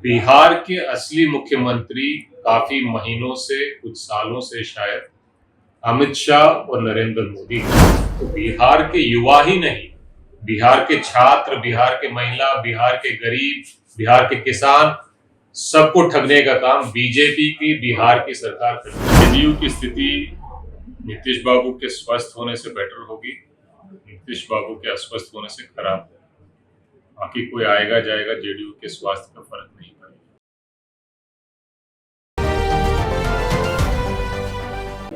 बिहार के असली मुख्यमंत्री काफी महीनों से, कुछ सालों से शायद अमित शाह और नरेंद्र मोदी हैं। तो बिहार के युवा ही नहीं, बिहार के छात्र, बिहार के महिला, बिहार के गरीब, बिहार के किसान, सबको ठगने का काम बीजेपी की बिहार की सरकार करती है। जेडीयू की स्थिति नीतीश बाबू के स्वस्थ होने से बेटर होगी, नीतीश बाबू के अस्वस्थ होने से खराब होगी। बाकी कोई आएगा जाएगा, जेडीयू के स्वास्थ्य का फर्क नहीं पड़ेगा।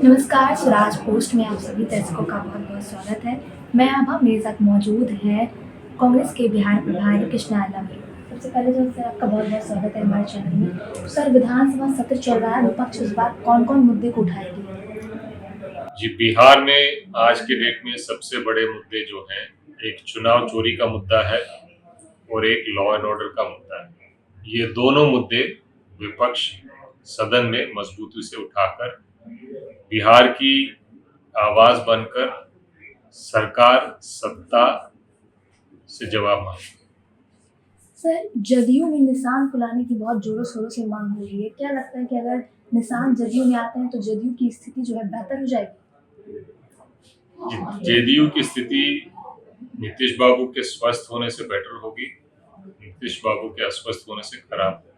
नमस्कार, स्वराज पोस्ट में आप सभी दर्शकों का बहुत बहुत स्वागत है। मैं आभा, मेरे साथ मौजूद है कांग्रेस के बिहार प्रभारी कृष्णा आलम। सबसे पहले तो सर आपका बहुत बहुत स्वागत है हमारे चैनल में। सर, विधानसभा सत्र चल रहा है, विपक्ष इस बार कौन कौन मुद्दे को उठाएगी? जी, बिहार में आज के डेट में सबसे बड़े मुद्दे जो हैं, एक चुनाव चोरी का मुद्दा है और एक लॉ एंड ऑर्डर का मुद्दा है। ये दोनों मुद्दे विपक्ष सदन में मजबूती से उठाकर बिहार की आवाज बनकर सरकार, सत्ता से जवाब मांगे। सर, जदयू में निशान फुलाने की बहुत जोरों शोरों से मांग हो रही है। क्या लगता है कि अगर निशान जदयू में आते हैं तो जदयू की स्थिति जो है बेहतर हो जाएगी? जेडीयू की स्थिति नीतीश बाबू के स्वस्थ होने से बेटर होगी, नीतीश बाबू के अस्वस्थ होने से खराब होगी।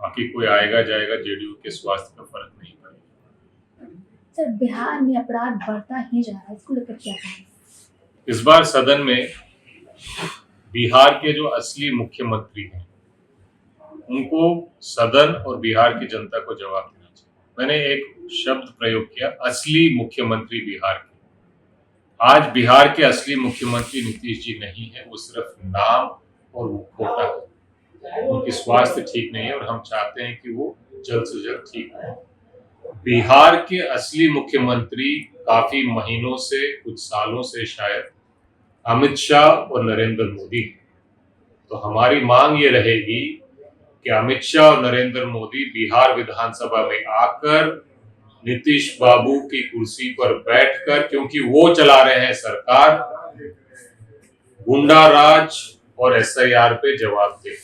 बाकी कोई आएगा जाएगा, जेडीयू के स्वास्थ्य का फर्क नहीं पड़ेगा। सर, बिहार में अपराध बढ़ता ही जा रहा है, इसको लेकर क्या कहें? इस बार सदन में बिहार के जो असली मुख्यमंत्री हैं, उनको सदन और बिहार की जनता को जवाब देना चाहिए। मैंने एक शब्द प्रयोग किया, असली मुख्यमंत्री बिहार के। आज बिहार के असली मुख्यमंत्री नीतीश जी नहीं है, वो सिर्फ नाम और मुखौटा है। उनकी स्वास्थ्य ठीक नहीं है और हम चाहते हैं कि वो जल्द से जल्द ठीक हो। बिहार के असली मुख्यमंत्री काफी महीनों से, कुछ सालों से शायद अमित शाह और नरेंद्र मोदी हैं। तो हमारी मांग ये रहेगी कि अमित शाह और नरेंद्र मोदी बिहार विधानसभा में आकर नीतीश बाबू की कुर्सी पर बैठकर, क्योंकि वो चला रहे हैं सरकार, गुंडा राज और एसआईआर पे जवाब दे,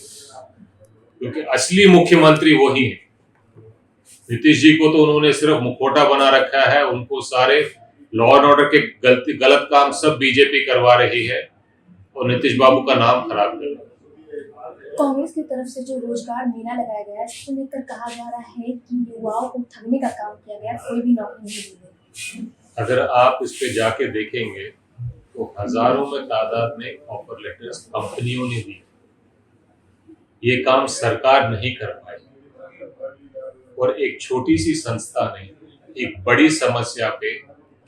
क्योंकि असली मुख्यमंत्री वही है। नीतीश जी को तो उन्होंने सिर्फ मुखौटा बना रखा है, उनको सारे लॉ एंड ऑर्डर के गलत काम सब बीजेपी करवा रही है और नीतीश बाबू का नाम खराब कर रही है। कांग्रेस की तरफ से जो रोजगार मेला लगाया गया है, इसको लेकर कहा जा रहा है कि युवाओं को ठगने का काम किया गया, कोई भी नौकरी नहीं दी गई। अगर आप इस पे जाके देखेंगे तो हजारों में तादाद में ऑफर लेटर्स कंपनियों ने दी। ये काम सरकार नहीं कर पाई और एक छोटी सी संस्था ने एक बड़ी समस्या पे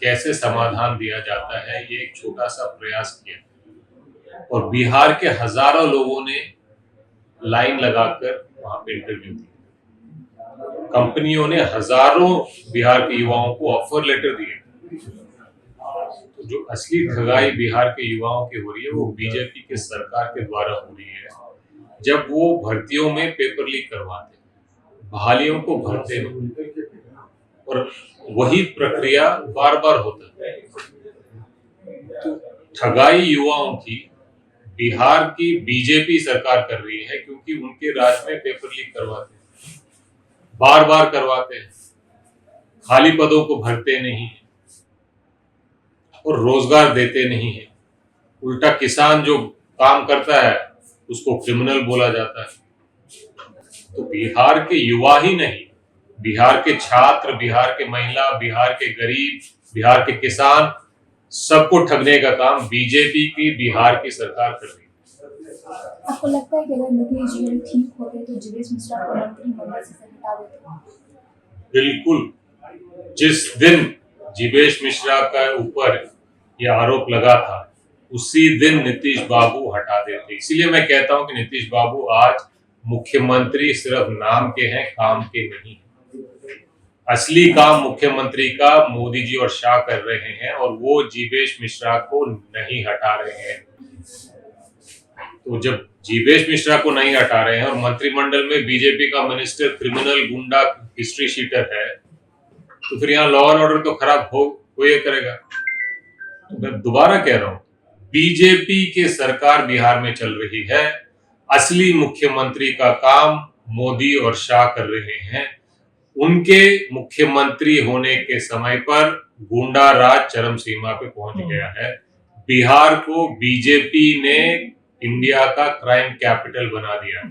कैसे समाधान दिया जाता है, ये एक छोटा सा प्रयास किया और बिहार के हजारों लोगों ने लाइन लगाकर वहां पे इंटरव्यू दिया। कंपनियों ने हजारों बिहार के युवाओं को ऑफर लेटर दिए। तो जो असली ठगाई बिहार के युवाओं की हो रही है, वो बीजेपी के सरकार के द्वारा हो रही है। जब वो भर्तियों में पेपर लीक करवाते, बहालियों को भरते नहीं और वही प्रक्रिया बार बार होता है। तो ठगाई युवाओं की बिहार की बीजेपी सरकार कर रही है, क्योंकि उनके राज में पेपर लीक करवाते हैं, बार बार करवाते हैं, खाली पदों को भरते नहीं है और रोजगार देते नहीं है। उल्टा किसान जो काम करता है उसको क्रिमिनल बोला जाता है। तो बिहार के युवा ही नहीं, बिहार के छात्र, बिहार के महिला, बिहार के गरीब, बिहार के किसान, सबको ठगने का काम बीजेपी की बिहार की सरकार कर रही है। आपको लगता है कि अगर नीतीश जी ठीक होते तो जीवेश मिश्रा को मंत्रिमंडल से हटा देते? बिल्कुल। जिस दिन जीवेश मिश्रा का ऊपर यह आरोप लगा था, उसी दिन नीतीश बाबू हटा देते। इसीलिए मैं कहता हूं कि नीतीश बाबू आज मुख्यमंत्री सिर्फ नाम के हैं, काम के नहीं। असली काम मुख्यमंत्री का मोदी जी और शाह कर रहे हैं और वो जीवेश मिश्रा को नहीं हटा रहे हैं। तो जब जीवेश मिश्रा को नहीं हटा रहे हैं और मंत्रिमंडल में बीजेपी का मिनिस्टर क्रिमिनल, गुंडा, हिस्ट्री शीटर है, तो फिर यहाँ लॉ एंड ऑर्डर तो खराब हो ये करेगा। तो मैं दोबारा कह रहा हूं, बीजेपी की सरकार बिहार में चल रही है। असली मुख्यमंत्री का काम मोदी और शाह कर रहे हैं। उनके मुख्यमंत्री होने के समय पर गुंडा राज चरम सीमा पे पहुंच गया है। बिहार को बीजेपी ने इंडिया का क्राइम कैपिटल बना दिया।